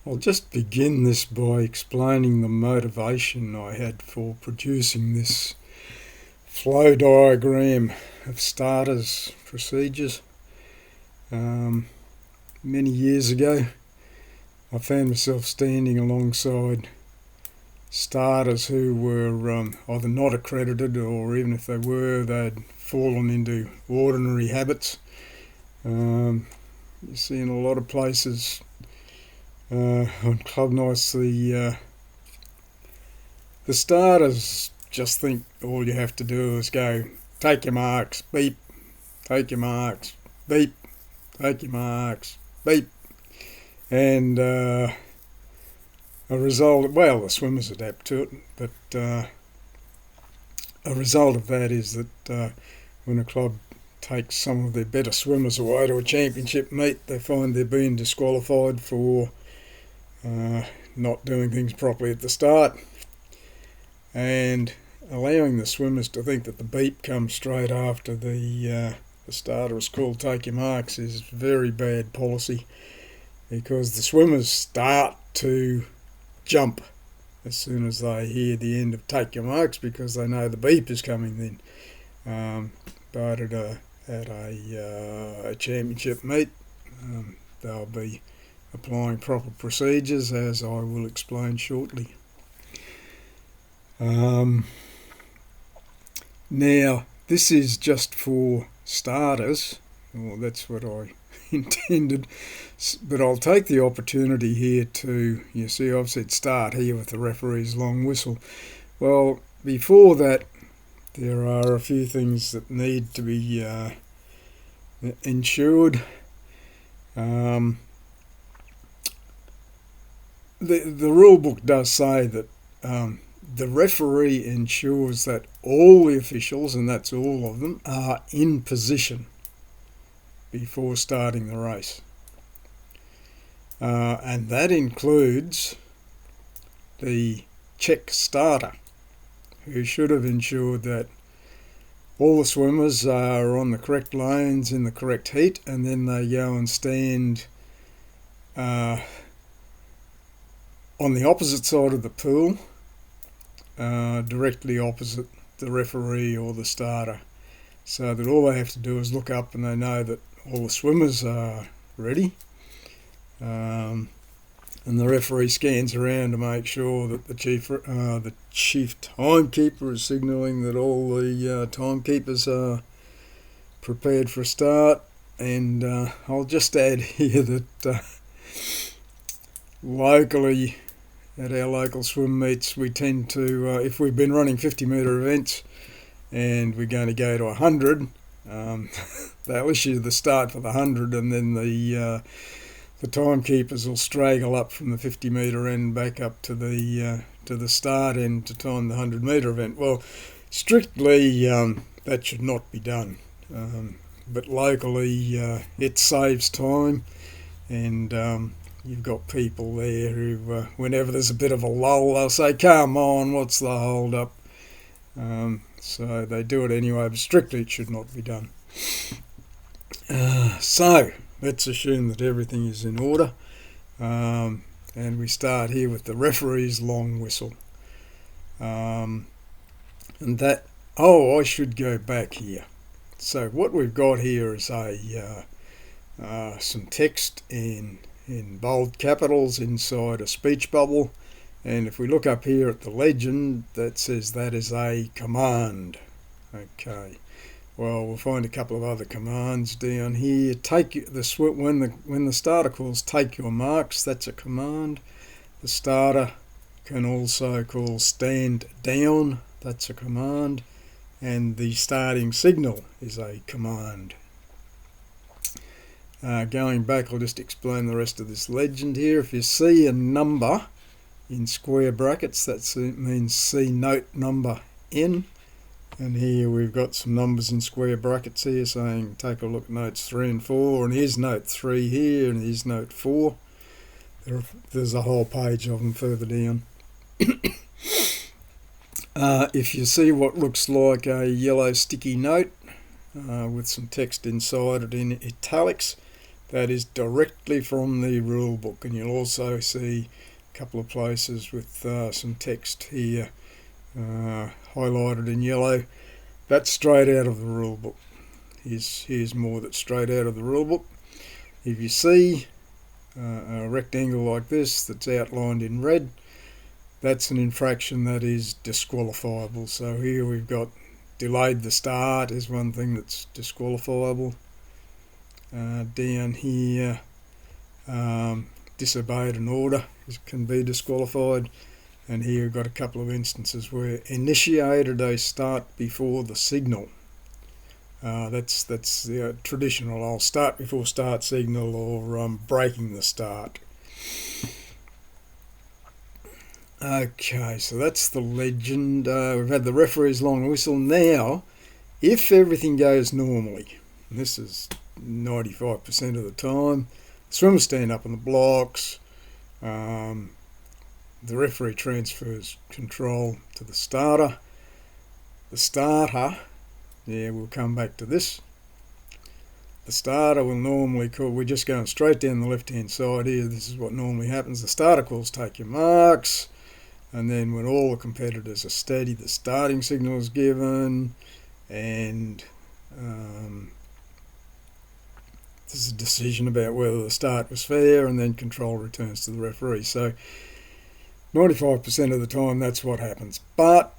I'll just begin this by explaining the motivation I had for producing this flow diagram of starters procedures. Many years ago, I found myself standing alongside starters who were either not accredited, or even if they were, they'd fallen into ordinary habits. You see in a lot of places on club nights, the starters just think all you have to do is go, take your marks, beep, take your marks, beep, take your marks, beep. And a result, well, the swimmers adapt to it, but a result of that is that when a club takes some of their better swimmers away to a championship meet, they find they're being disqualified for not doing things properly at the start, and allowing the swimmers to think that the beep comes straight after the starter is called take your marks is very bad policy, because the swimmers start to jump as soon as they hear the end of take your marks, because they know the beep is coming then. But at a championship meet, they'll be applying proper procedures, as I will explain shortly. Now, this is just for starters, well, that's what I intended, but I'll take the opportunity here to, you see I've said start here with the referee's long whistle. Well, before that, there are a few things that need to be ensured. The rule book does say that the referee ensures that all the officials, and that's all of them, are in position before starting the race. And that includes the check starter, who should have ensured that all the swimmers are on the correct lanes in the correct heat, and then they go and stand on the opposite side of the pool, directly opposite the referee or the starter, so that all they have to do is look up and they know that all the swimmers are ready. And the referee scans around to make sure that the chief timekeeper is signalling that all the timekeepers are prepared for a start. And I'll just add here that locally, at our local swim meets, we tend to, if we've been running 50-metre events and we're going to go to 100, they'll issue the start for the 100, and then the timekeepers will straggle up from the 50-metre end back up to the start end to time the 100-metre event. Well, strictly that should not be done, but locally it saves time, and you've got people there who, whenever there's a bit of a lull, they'll say, come on, what's the hold up? So they do it anyway, but strictly it should not be done. So let's assume that everything is in order, and we start here with the referee's long whistle. And that, I should go back here. So what we've got here is some text in bold capitals inside a speech bubble, and if we look up here at the legend, that says that is a command. Okay. Well, we'll find a couple of other commands down here. When the starter calls take your marks, that's a command. The starter can also call stand down, that's a command. And the starting signal is a command. Going back, I'll just explain the rest of this legend here. If you see a number in square brackets, that means see note number N. And here we've got some numbers in square brackets here saying take a look at notes 3 and 4, and here's note 3 here, and here's note 4. There's a whole page of them further down. If you see what looks like a yellow sticky note with some text inside it in italics, That is directly from the rule book, and you'll also see a couple of places with some text here highlighted in yellow. That's straight out of the rule book. Here's more that's straight out of the rule book. If you see a rectangle like this that's outlined in red, that's an infraction that is disqualifiable. So here we've got delayed the start is one thing that's disqualifiable. Down here, disobeyed an order can be disqualified. And here we've got a couple of instances where initiated a start before the signal. That's the traditional old start before start signal, or breaking the start. Okay, so that's the legend. We've had the referee's long whistle. Now, if everything goes normally, and this is 95% of the time, the swimmers stand up on the blocks, the referee transfers control to the starter. The starter, we'll come back to this. The starter will normally call, we're just going straight down the left-hand side here, this is what normally happens. The starter calls take your marks, and then when all the competitors are steady, the starting signal is given, and there's a decision about whether the start was fair, and then control returns to the referee. So 95% of the time that's what happens, but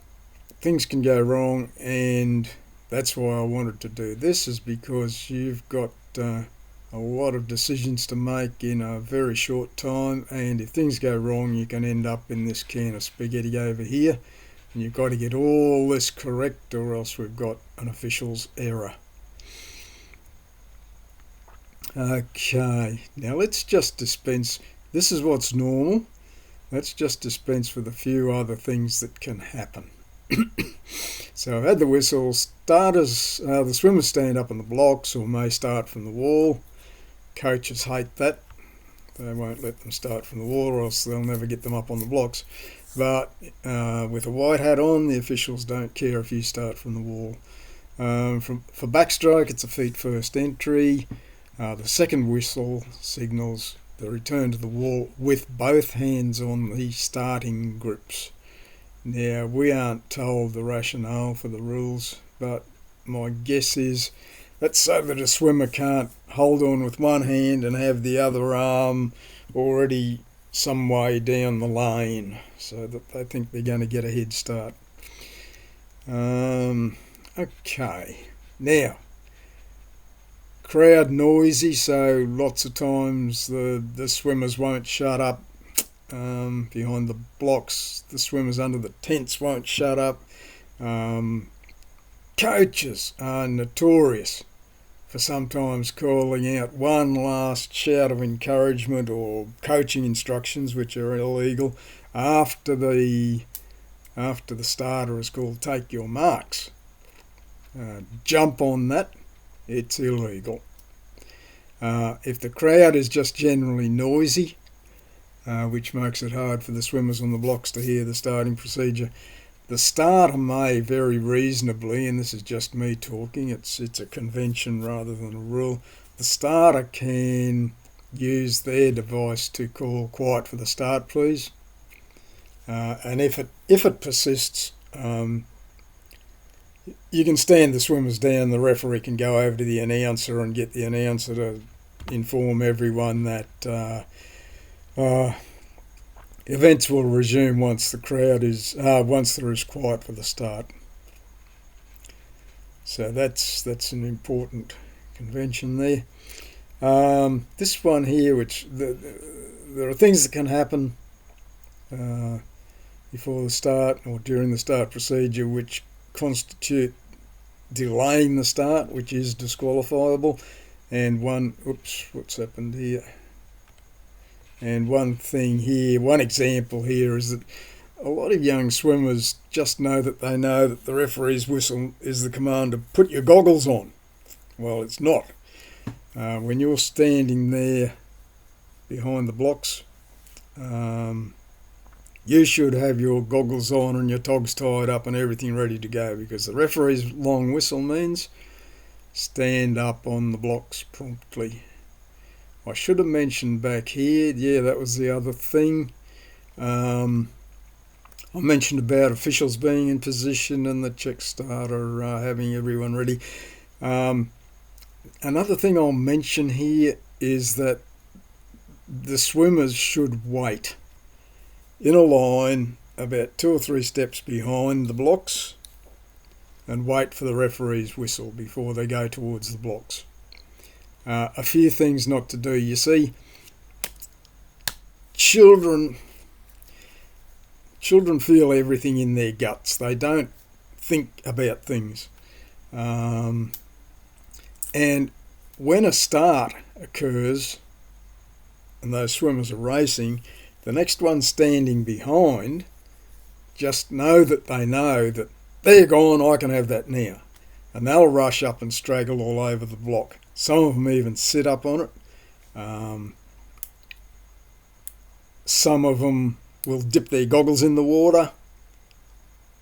things can go wrong, and that's why I wanted to do this, is because you've got a lot of decisions to make in a very short time, and if things go wrong you can end up in this can of spaghetti over here, and you've got to get all this correct or else we've got an official's error. Okay, now let's just dispense, this is what's normal. Let's just dispense with a few other things that can happen. So I've had the whistle. Starters, the swimmers stand up on the blocks or may start from the wall. Coaches hate that. They won't let them start from the wall, or else they'll never get them up on the blocks. But with a white hat on, the officials don't care if you start from the wall. For backstroke, it's a feet first entry. The second whistle signals the return to the wall with both hands on the starting grips. Now, we aren't told the rationale for the rules, but my guess is that's so that a swimmer can't hold on with one hand and have the other arm already some way down the lane, so that they think they're going to get a head start. Okay, now, crowd noisy, so lots of times the swimmers won't shut up. Behind the blocks, the swimmers under the tents won't shut up. Coaches are notorious for sometimes calling out one last shout of encouragement or coaching instructions, which are illegal, after the starter is called take your marks. Jump on that, it's illegal. If the crowd is just generally noisy, which makes it hard for the swimmers on the blocks to hear the starting procedure, the starter may very reasonably, and this is just me talking, it's a convention rather than a rule, the starter can use their device to call quiet for the start please, and if it persists, you can stand the swimmers down, the referee can go over to the announcer and get the announcer to inform everyone that events will resume once once there is quiet for the start. So that's an important convention there. This one here, which there are things that can happen before the start or during the start procedure which constitute delaying the start, which is disqualifiable. And what's happened here? And one example here is that a lot of young swimmers just know that the referee's whistle is the command to put your goggles on. Well, it's not. When you're standing there behind the blocks, you should have your goggles on and your togs tied up and everything ready to go, because the referee's long whistle means stand up on the blocks promptly. I should have mentioned back here, yeah, that was the other thing. I mentioned about officials being in position and the check starter having everyone ready. Another thing I'll mention here is that the swimmers should wait in a line about 2 or 3 steps behind the blocks and wait for the referee's whistle before they go towards the blocks. A few things not to do. You see, children feel everything in their guts. They don't think about things. And when a start occurs and those swimmers are racing, the next one standing behind just know that they're gone, I can have that now. And they'll rush up and straggle all over the block. Some of them even sit up on it. Some of them will dip their goggles in the water.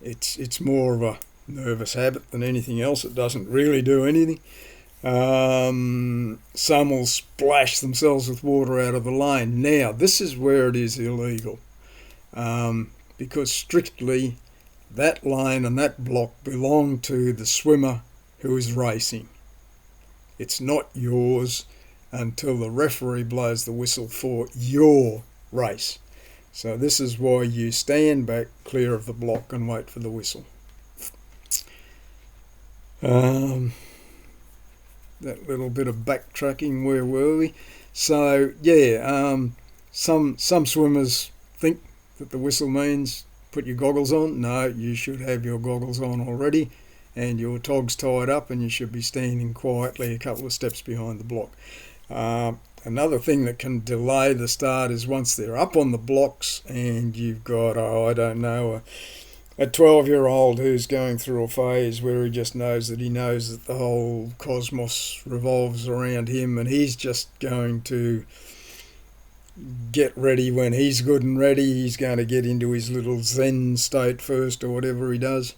It's more of a nervous habit than anything else. It doesn't really do anything. Some will splash themselves with water out of the lane. Now, this is where it is illegal, because strictly that lane and that block belong to the swimmer who is racing. It's not yours until the referee blows the whistle for your race. So this is why you stand back clear of the block and wait for the whistle. That little bit of backtracking, where were we? So yeah, some swimmers think that the whistle means put your goggles on. No, you should have your goggles on already and your togs tied up, and you should be standing quietly a couple of steps behind the block. Another thing that can delay the start is once they're up on the blocks and you've got, a 12-year-old who's going through a phase where he just knows that the whole cosmos revolves around him, and he's just going to get ready when he's good and ready. He's going to get into his little Zen state first, or whatever he does.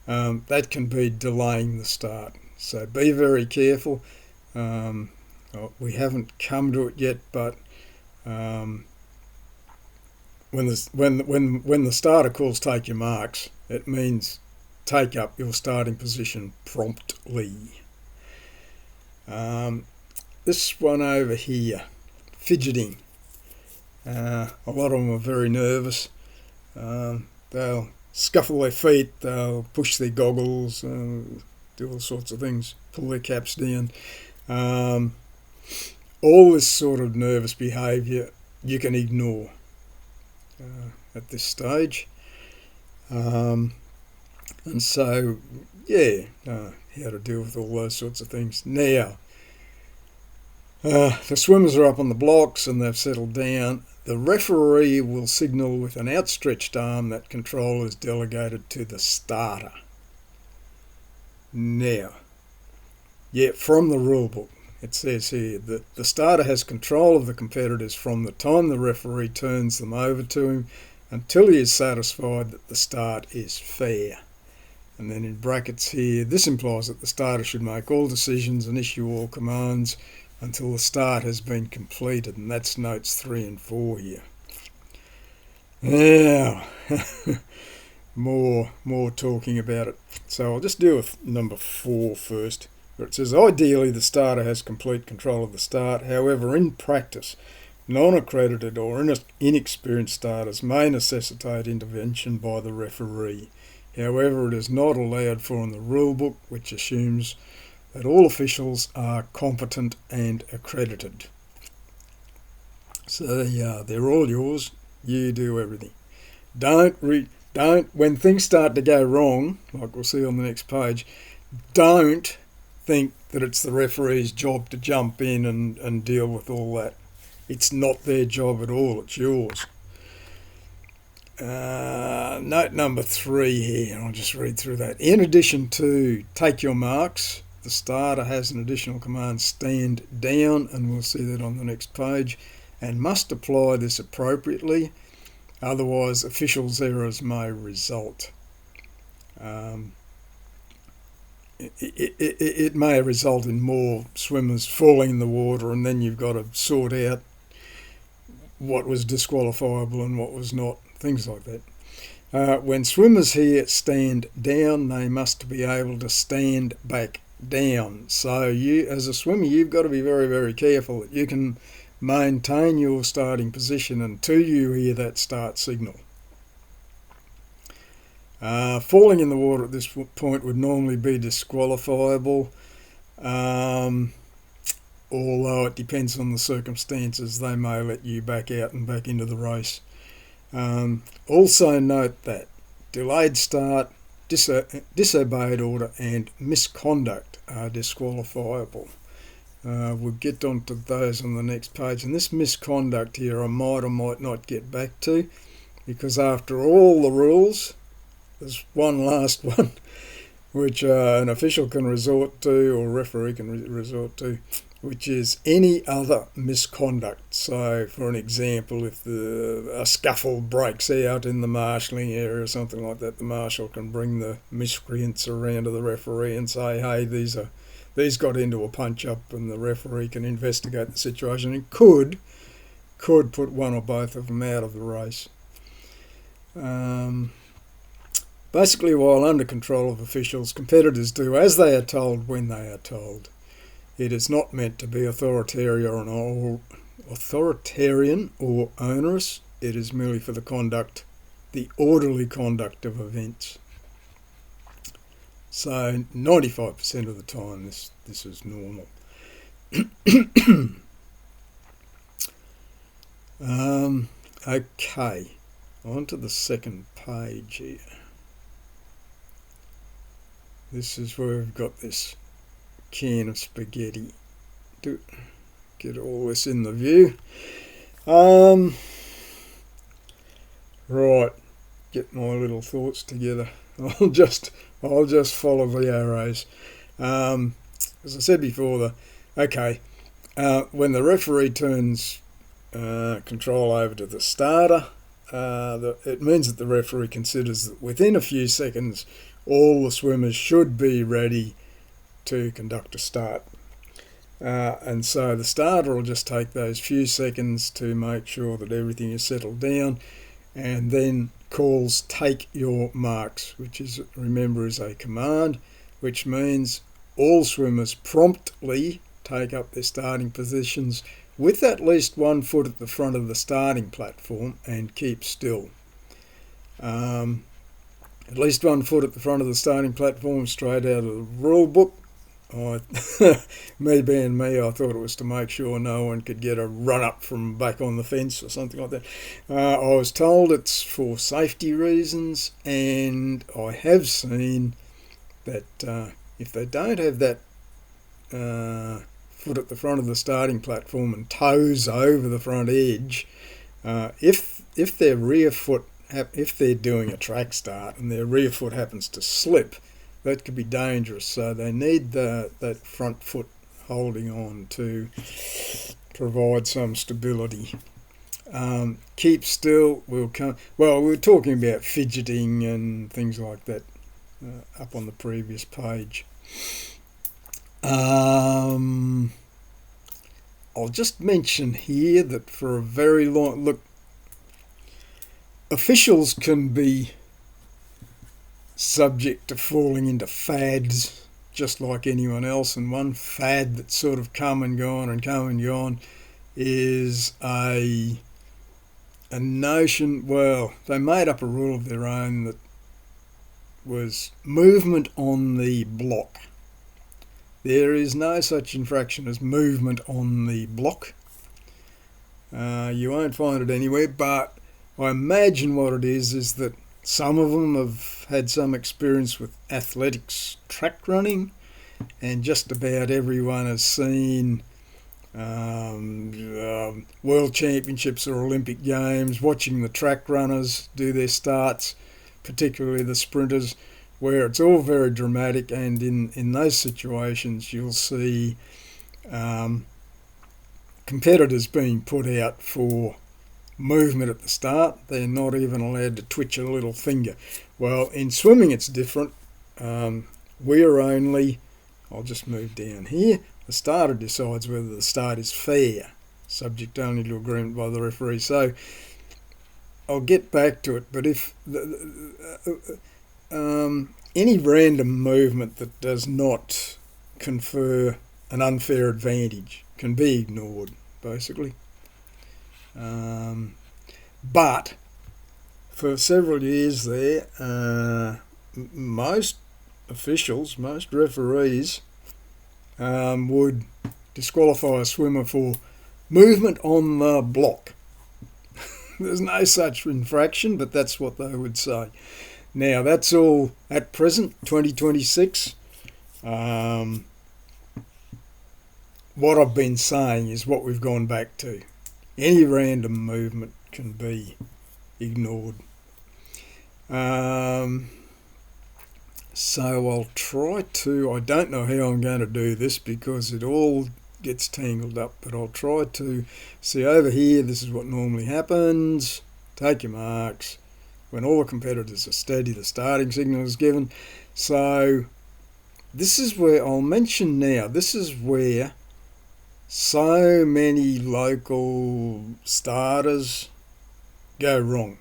That can be delaying the start. So be very careful. We haven't come to it yet, but when the starter calls take your marks, it means take up your starting position promptly. This one over here, fidgeting. A lot of them are very nervous. They'll scuffle their feet, they'll push their goggles, do all sorts of things, pull their caps down. All this sort of nervous behaviour you can ignore at this stage. And so, yeah, how to deal with all those sorts of things. Now, the swimmers are up on the blocks and they've settled down. The referee will signal with an outstretched arm that control is delegated to the starter. Now, from the rule book, it says here that the starter has control of the competitors from the time the referee turns them over to him until he is satisfied that the start is fair. And then in brackets here, this implies that the starter should make all decisions and issue all commands until the start has been completed, and that's notes 3 and 4 here. Now, more talking about it. So I'll just deal with number 4 first, where it says ideally the starter has complete control of the start. However, in practice, non-accredited or inexperienced starters may necessitate intervention by the referee. However, it is not allowed for in the rule book, which assumes that all officials are competent and accredited. So they're all yours. You do everything. Don't when things start to go wrong, like we'll see on the next page, don't think that it's the referee's job to jump in and deal with all that. It's not their job at all. It's yours. Note number 3 here, and I'll just read through that. In addition to take your marks, the starter has an additional command, stand down, and we'll see that on the next page, and must apply this appropriately, otherwise officials' errors may result. it may result in more swimmers falling in the water, and then you've got to sort out what was disqualifiable and what was not, things like that. When swimmers here stand down, they must be able to stand back down. So you, as a swimmer, you've got to be very, very careful that you can maintain your starting position until you hear that start signal. Falling in the water at this point would normally be disqualifiable, although it depends on the circumstances. They may let you back out and back into the race. Also note that delayed start, disobeyed order and misconduct are disqualifiable. We'll get onto those on the next page. And this misconduct here I might or might not get back to, because after all the rules, there's one last one which an official can resort to, or referee can resort to, which is any other misconduct. So, for an example, if a scuffle breaks out in the marshalling area or something like that, the marshal can bring the miscreants around to the referee and say, hey, these got into a punch-up, and the referee can investigate the situation and could put one or both of them out of the race. Basically, while under control of officials, competitors do as they are told when they are told. It is not meant to be authoritarian or onerous. It is merely for the orderly conduct of events. So 95% of the time this is normal. Okay, on to the second page here. This is where we've got this can of spaghetti. Get all this in the view. Right, get my little thoughts together. I'll just follow the arrows. As I said before, when the referee turns control over to the starter, it means that the referee considers that within a few seconds all the swimmers should be ready to conduct a start. And so the starter will just take those few seconds to make sure that everything is settled down, and then calls take your marks, which is, remember, is a command, which means all swimmers promptly take up their starting positions with at least 1 foot at the front of the starting platform and keep still. At least 1 foot at the front of the starting platform, straight out of the rule book. Me being me, I thought it was to make sure no one could get a run up from back on the fence or something like that. I was told it's for safety reasons, and I have seen that if they don't have that foot at the front of the starting platform and toes over the front edge, if their rear foot, if they're doing a track start and their rear foot happens to slip, that could be dangerous. So they need that front foot holding on to provide some stability. Keep still. We were talking about fidgeting and things like that up on the previous page. I'll just mention here that for a very long look, officials can be subject to falling into fads just like anyone else, and one fad that's sort of come and gone is a notion, well, they made up a rule of their own that was movement on the block. There is no such infraction as movement on the block. You won't find it anywhere, but I imagine what it is that some of them have had some experience with athletics, track running, and just about everyone has seen World Championships or Olympic Games, watching the track runners do their starts, particularly the sprinters, where it's all very dramatic, and in those situations you'll see competitors being put out for movement at the start. They're not even allowed to twitch a little finger. Well, in swimming it's different. we're only, I'll just move down here, the starter decides whether the start is fair, subject only to agreement by the referee. So I'll get back to it, but if any random movement that does not confer an unfair advantage can be ignored, basically. But for several years there, most officials, most referees would disqualify a swimmer for movement on the block. There's no such infraction, but that's what they would say. Now, that's all at present, 2026. What I've been saying is what we've gone back to. Any random movement can be ignored. So I'll try to, I don't know how I'm going to do this because it all gets tangled up, but I'll try to see over here. This is what normally happens. Take your marks. When all the competitors are steady, the starting signal is given. So this is where I'll mention now, this is where so many local starters go wrong.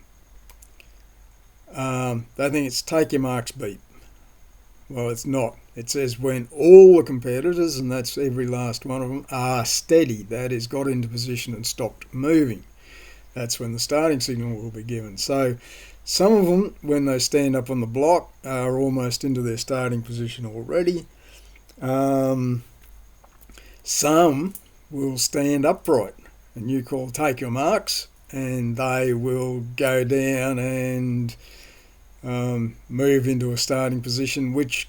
They think it's take your marks beat. Well, it's not. It says when all the competitors, and that's every last one of them, are steady, that is, got into position and stopped moving. That's when the starting signal will be given. So some of them, when they stand up on the block, are almost into their starting position already. Some will stand upright, and you call take your marks, and they will go down and move into a starting position, which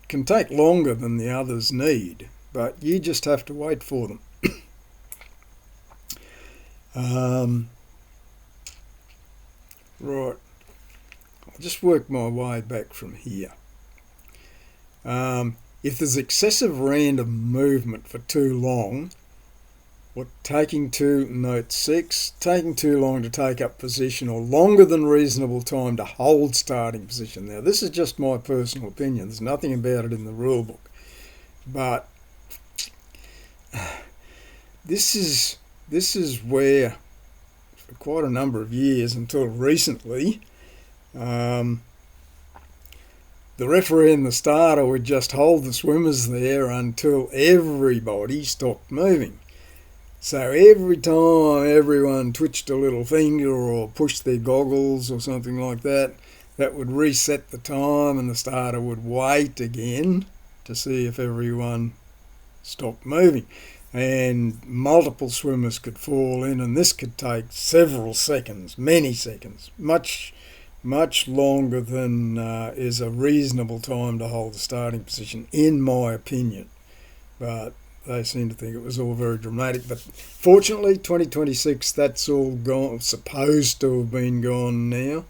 can take longer than the others need, but you just have to wait for them. Right, I'll just work my way back from here. If there's excessive random movement for too long, note 6, taking too long to take up position or longer than reasonable time to hold starting position. Now, this is just my personal opinion. There's nothing about it in the rule book. But this is where, for quite a number of years, until recently, the referee and the starter would just hold the swimmers there until everybody stopped moving. So every time everyone twitched a little finger or pushed their goggles or something like that, that would reset the time, and the starter would wait again to see if everyone stopped moving. And multiple swimmers could fall in, and this could take several seconds, many seconds, much longer than is a reasonable time to hold the starting position, in my opinion. But they seem to think it was all very dramatic. But fortunately, 2026, that's all gone, supposed to have been gone now.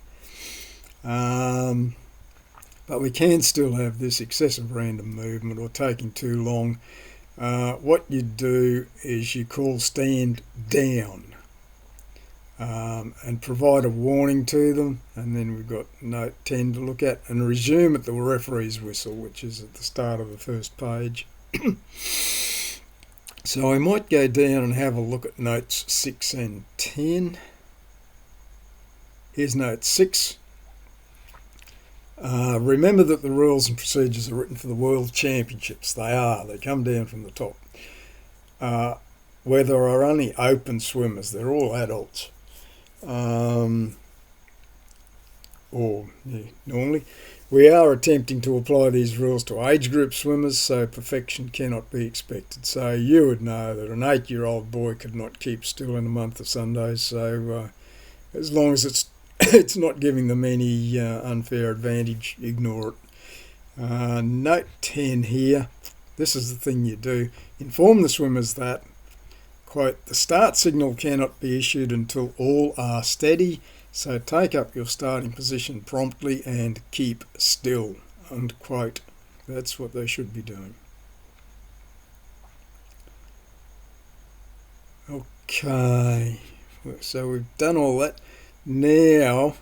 But we can still have this excessive random movement or taking too long. What you do is you call stand down and provide a warning to them, and then we've got note 10 to look at, and resume at the referee's whistle, which is at the start of the first page. So I might go down and have a look at notes 6 and 10. Here's note 6. Remember that the rules and procedures are written for the World Championships. They are. They come down from the top. Where there are only open swimmers, they're all adults. Normally. We are attempting to apply these rules to age group swimmers, so perfection cannot be expected. So you would know that an 8-year-old boy could not keep still in a month of Sundays, so as long as it's not giving them any unfair advantage, ignore it. Note 10 here, this is the thing you do. Inform the swimmers that, quote, the start signal cannot be issued until all are steady, so take up your starting position promptly and keep still, unquote. That's what they should be doing. Okay, so we've done all that. Now,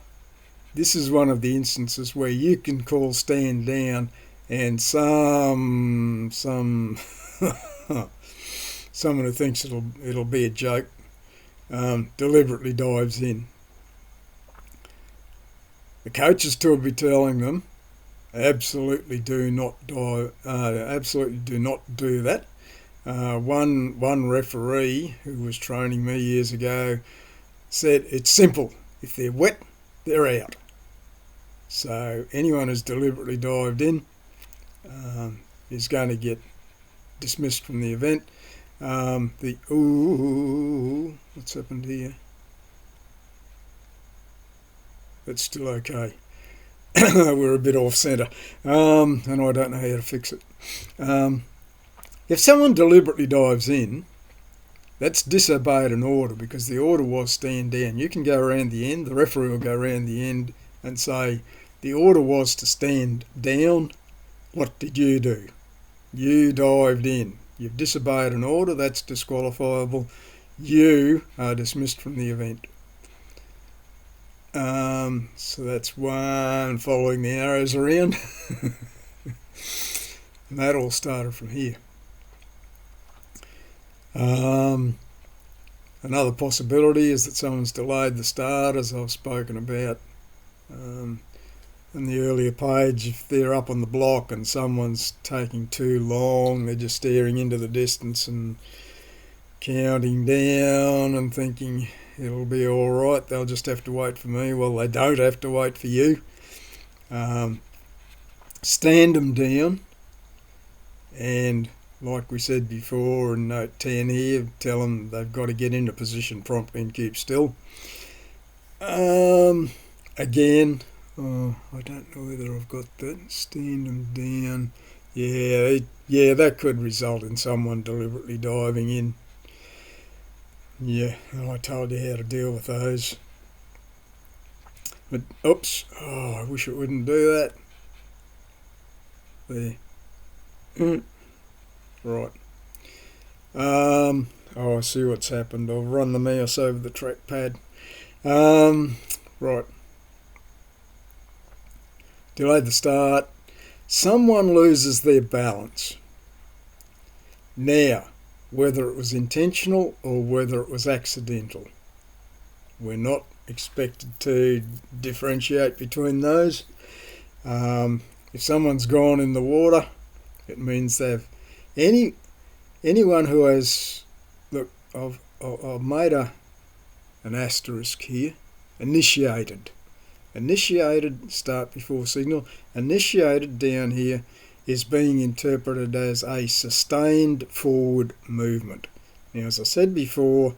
this is one of the instances where you can call stand down and someone who thinks it'll be a joke deliberately dives in. The coaches will be telling them, absolutely do not dive. Absolutely do not do that. One referee who was training me years ago said it's simple. If they're wet, they're out. So anyone who's deliberately dived in is going to get dismissed from the event. What's happened here? That's still okay. We're a bit off centre, and I don't know how to fix it. If someone deliberately dives in, that's disobeyed an order, because the order was stand down. You can go around the end, the referee will go around the end and say, the order was to stand down. What did you do? You dived in. You've disobeyed an order, that's disqualifiable. You are dismissed from the event. So that's one, following the arrows around. And that all started from here. Another possibility is that someone's delayed the start, as I've spoken about in the earlier page. If they're up on the block and someone's taking too long, they're just staring into the distance and counting down and thinking it'll be all right, they'll just have to wait for me. Well, they don't have to wait for you. Stand them down, and like we said before in note 10 here, tell them they've got to get into position promptly and keep still. Again, I don't know whether I've got that. Stand them down. Yeah, that could result in someone deliberately diving in. Yeah, I told you how to deal with those. But, oops, I wish it wouldn't do that. There. Right. I see what's happened. I've run the mouse over the trackpad. Right. Delayed the start. Someone loses their balance. Now, whether it was intentional or whether it was accidental, we're not expected to differentiate between those. If someone's gone in the water, it means they've anyone who has, look, I've made an asterisk here. Initiated, start before signal. Initiated down here is being interpreted as a sustained forward movement. Now, as I said before,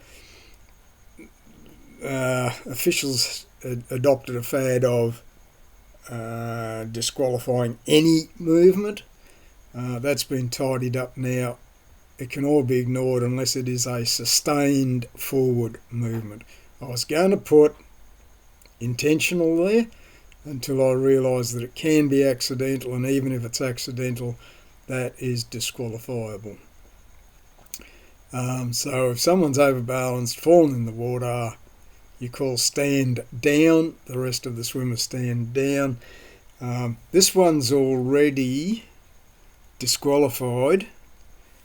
officials adopted a fad of disqualifying any movement. That's been tidied up now. It can all be ignored unless it is a sustained forward movement. I was going to put intentional there until I realised that it can be accidental, and even if it's accidental, that is disqualifiable. So if someone's overbalanced, fallen in the water, you call stand down. The rest of the swimmers stand down. This one's already disqualified.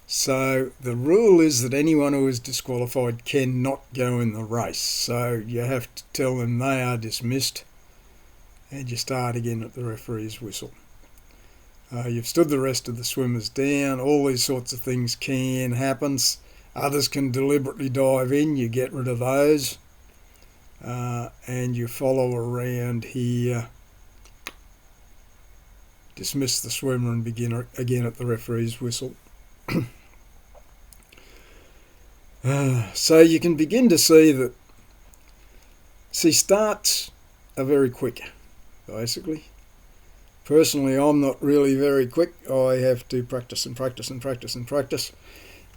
So the rule is that anyone who is disqualified cannot go in the race. So you have to tell them they are dismissed, and you start again at the referee's whistle. You've stood the rest of the swimmers down. All these sorts of things can happen. Others can deliberately dive in. You get rid of those. And you follow around here. Dismiss the swimmer and begin again at the referee's whistle. So you can begin to see that, starts are very quick, basically. Personally, I'm not really very quick. I have to practice and practice and practice and practice.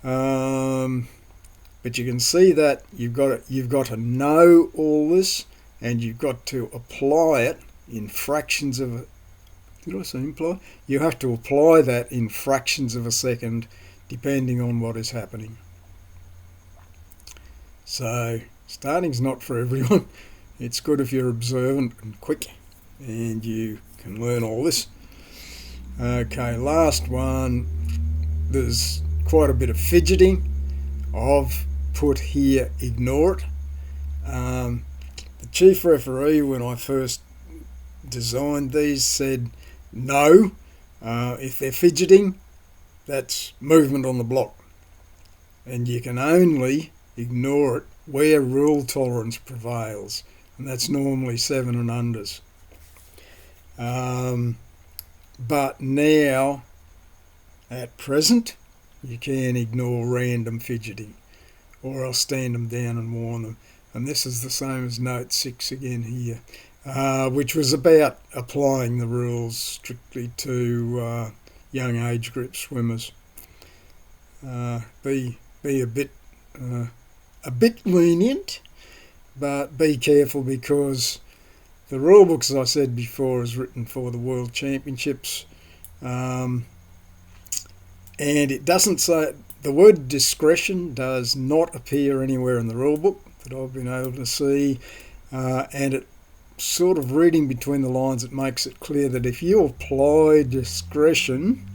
But you can see that you've got to know all this, and you've got to apply it in fractions of a... Did I say imply? You have to apply that in fractions of a second, depending on what is happening. So starting's not for everyone. It's good if you're observant and quick, and you can learn all this. Okay, last one. There's quite a bit of fidgeting. I've put here ignore it. The chief referee, when I first designed these, said no. If they're fidgeting, that's movement on the block. And you can only ignore it where rule tolerance prevails. And that's normally 7 and unders. But now, at present, you can ignore random fidgeting, or I'll stand them down and warn them. And this is the same as note 6 again here, which was about applying the rules strictly to young age group swimmers. Be a bit lenient, but be careful, because the rule book, as I said before, is written for the World Championships, and it doesn't say, the word discretion does not appear anywhere in the rule book that I've been able to see, and it sort of, reading between the lines, it makes it clear that if you apply discretion,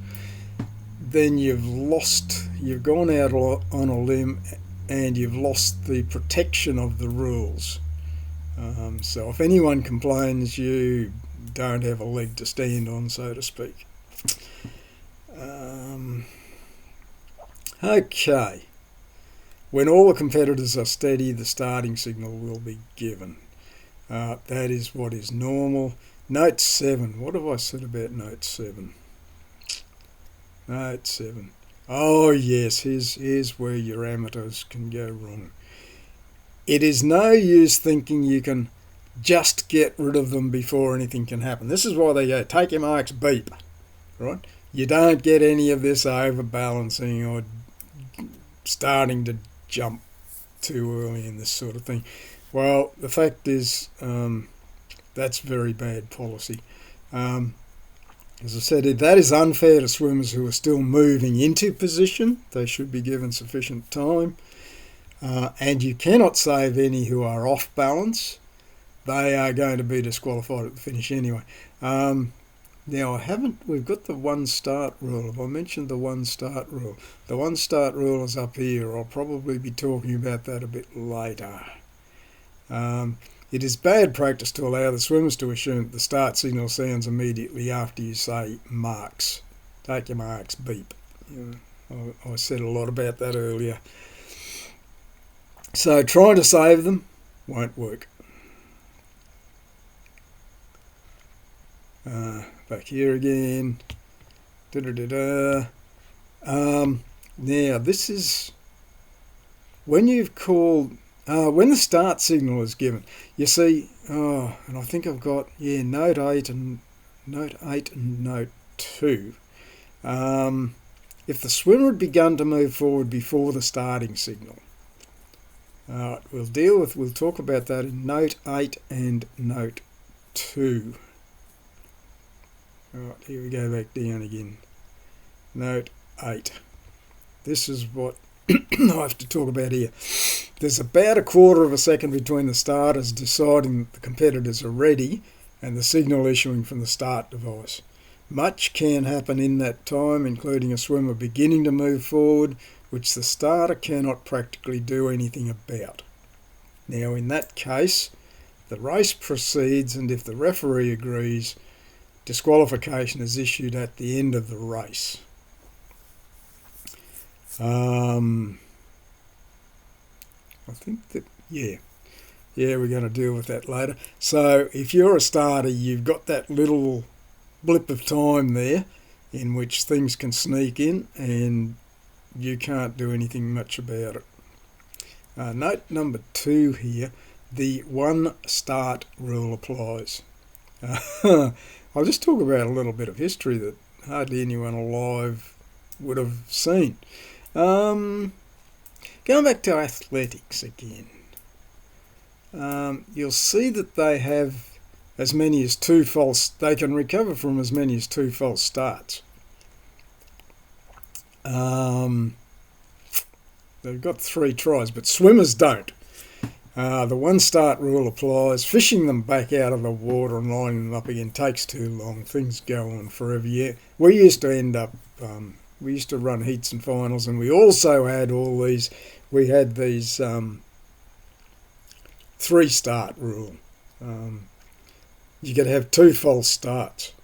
then you've gone out on a limb and you've lost the protection of the rules. So if anyone complains, you don't have a leg to stand on, so to speak. Okay. When all the competitors are steady, the starting signal will be given. That is what is normal. Note 7. What have I said about note 7? Note 7. Oh yes, here's where your amateurs can go wrong. It is no use thinking you can just get rid of them before anything can happen. This is why they go, take your marks, beep. Right? You don't get any of this overbalancing or starting to jump too early in this sort of thing. Well, the fact is, that's very bad policy. As I said, that is unfair to swimmers who are still moving into position. They should be given sufficient time. And you cannot save any who are off balance. They are going to be disqualified at the finish anyway. Now, we've got the one start rule. Have I mentioned the one start rule? The one start rule is up here. I'll probably be talking about that a bit later. It is bad practice to allow the swimmers to assume that the start signal sounds immediately after you say marks. Take your marks, beep. I said a lot about that earlier. So trying to save them won't work. Back here again. Now this is when you've called, when the start signal is given. You see, and I think I've got, note 8 and note 2. If the swimmer had begun to move forward before the starting signal. We'll talk about that in note 8 and note 2. Alright, here we go back down again. Note 8. This is what I have to talk about here. There's about a quarter of a second between the starters deciding that the competitors are ready and the signal issuing from the start device. Much can happen in that time, including a swimmer beginning to move forward, which the starter cannot practically do anything about. Now, in that case, the race proceeds, and if the referee agrees, disqualification is issued at the end of the race. I think that, we're going to deal with that later. So if you're a starter, you've got that little blip of time there in which things can sneak in and you can't do anything much about it. Note number 2 here, the one start rule applies. I'll just talk about a little bit of history that hardly anyone alive would have seen. Going back to athletics again, you'll see that they have as many as 2 false, they can recover from as many as 2 false starts. They've got 3 tries, but swimmers don't. The one start rule applies. Fishing them back out of the water and lining them up again takes too long. Things go on forever. Yeah, we used to end up, we used to run heats and finals, and we also had all these, we had these 3-start rule. You could have 2 false starts,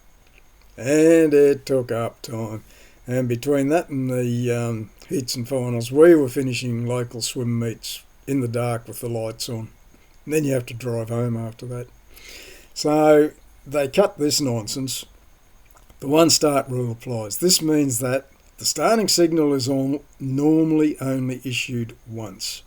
and it took up time. And between that and the heats and finals, we were finishing local swim meets in the dark with the lights on. And then you have to drive home after that. So they cut this nonsense. The one start rule applies. This means that the starting signal is normally only issued once.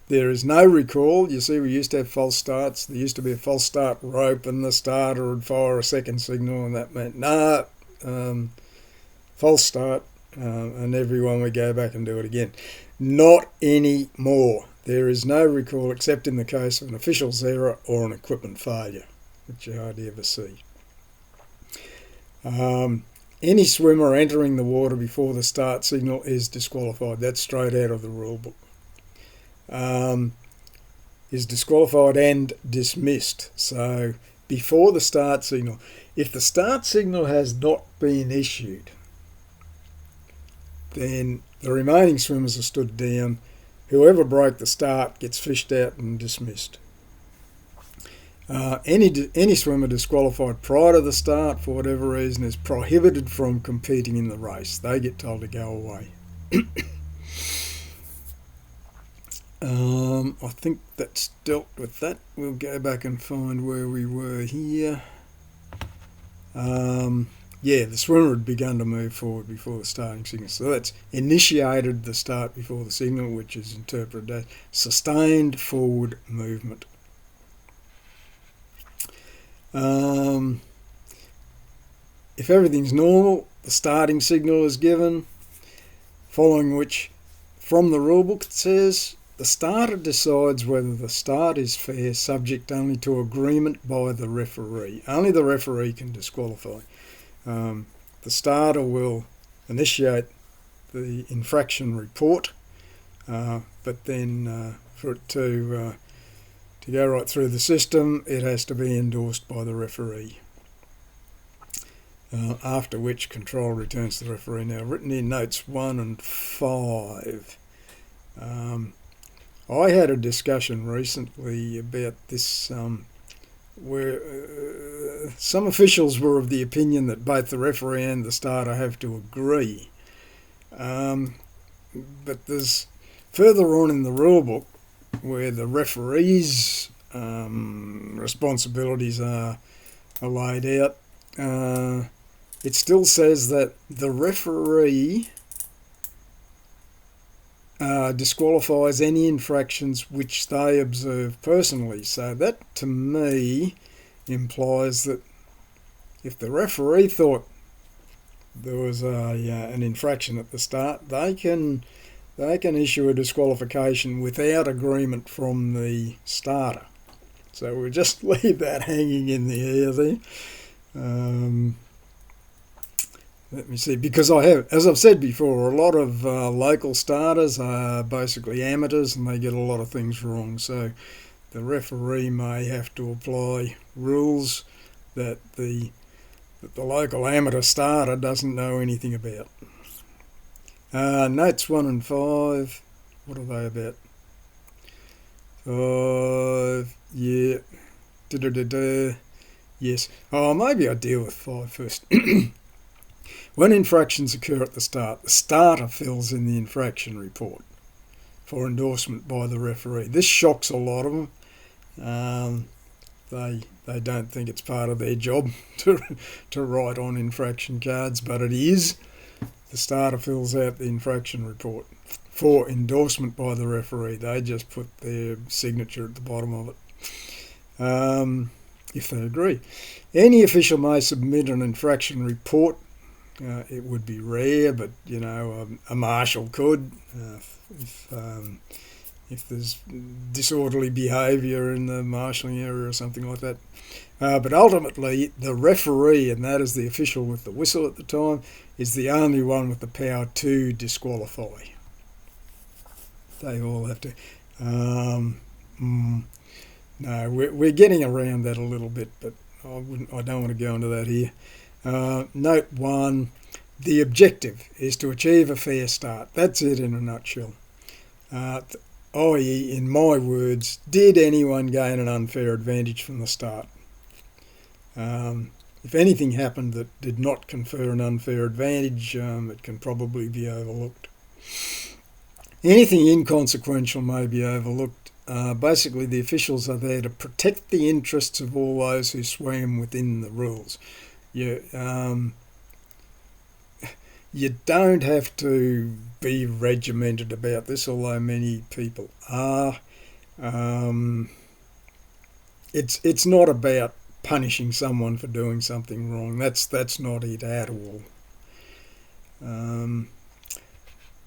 There is no recall. You see, we used to have false starts. There used to be a false start rope, and the starter would fire a second signal, and that meant, false start, and everyone would go back and do it again. Not anymore. There is no recall except in the case of an official's error or an equipment failure, which you hardly ever see. Any swimmer entering the water before the start signal is disqualified. That's straight out of the rule book. Is disqualified and dismissed. So before the start signal, if the start signal has not been issued, then the remaining swimmers are stood down. Whoever broke the start gets fished out and dismissed. Any swimmer disqualified prior to the start for whatever reason is prohibited from competing in the race. They get told to go away. I think that's dealt with that. We'll go back and find where we were here. Yeah, the swimmer had begun to move forward before the starting signal. So that's initiated the start before the signal, which is interpreted as sustained forward movement. If everything's normal, the starting signal is given, following which, from the rulebook, it says the starter decides whether the start is fair, subject only to agreement by the referee. Only the referee can disqualify. The starter will initiate the infraction report, but then for it to go right through the system, it has to be endorsed by the referee. After which control returns to the referee. Now, written in notes 1 and 5. I had a discussion recently about this, where some officials were of the opinion that both the referee and the starter have to agree. But there's further on in the rulebook where the referee's responsibilities are laid out. It still says that the referee disqualifies any infractions which they observe personally. So that, to me, implies that if the referee thought there was an infraction at the start, they can issue a disqualification without agreement from the starter. So we'll just leave that hanging in the air there. Let me see, because I have, as I've said before, a lot of local starters are basically amateurs and they get a lot of things wrong. So the referee may have to apply rules that the local amateur starter doesn't know anything about. Notes 1 and 5, what are they about? 5, yeah, yes. Oh, maybe I'll deal with 5 first. When infractions occur at the start, the starter fills in the infraction report for endorsement by the referee. This shocks a lot of them. They don't think it's part of their job to write on infraction cards, but it is. The starter fills out the infraction report for endorsement by the referee. They just put their signature at the bottom of it, if they agree. Any official may submit an infraction report. It would be rare, but a marshal could if there's disorderly behaviour in the marshalling area or something like that. But ultimately, the referee, and that is the official with the whistle at the time, is the only one with the power to disqualify. They all have to. Um, mm, no, we're getting around that a little bit, but I don't want to go into that here. Note one: the objective is to achieve a fair start. That's it in a nutshell. Uh, i.e., in my words, did anyone gain an unfair advantage from the start? If anything happened that did not confer an unfair advantage, it can probably be overlooked. Anything inconsequential may be overlooked. Basically, the officials are there to protect the interests of all those who swam within the rules. You don't have to be regimented about this, although many people are. Um, it's not about punishing someone for doing something wrong. That's not it at all.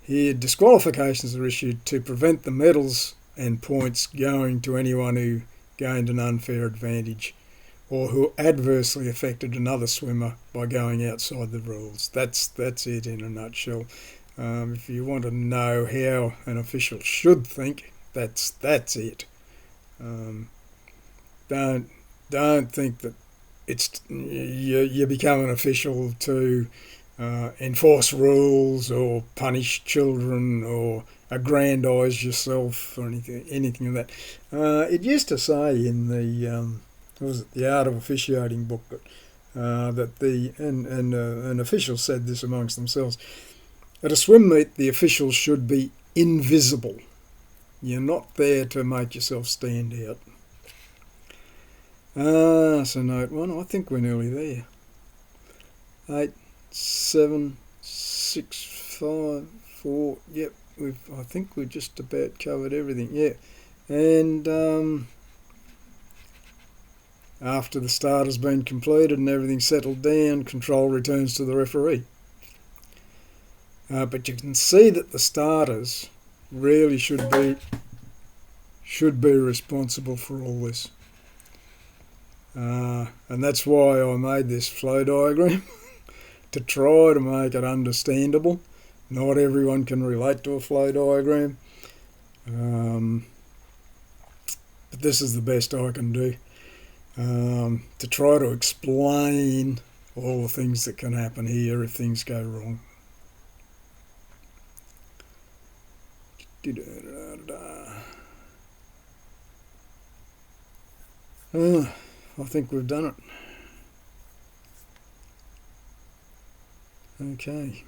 Here, disqualifications are issued to prevent the medals and points going to anyone who gained an unfair advantage or who adversely affected another swimmer by going outside the rules. That's it in a nutshell. If you want to know how an official should think, that's it. Don't think that you become an official to enforce rules or punish children or aggrandise yourself or anything like that. It used to say in the what was it, the Art of Officiating booklet, that an official said this amongst themselves: at a swim meet, the officials should be invisible. You're not there to make yourself stand out. So note one, I think we're nearly there. 8, 7, 6, 5, 4. Yep, I think we've just about covered everything. Yeah, and after the start has been completed and everything's settled down, control returns to the referee. But you can see that the starters really should be responsible for all this. And that's why I made this flow diagram, to try to make it understandable. Not everyone can relate to a flow diagram, but this is the best I can do, to try to explain all the things that can happen here if things go wrong. I think we've done it. Okay.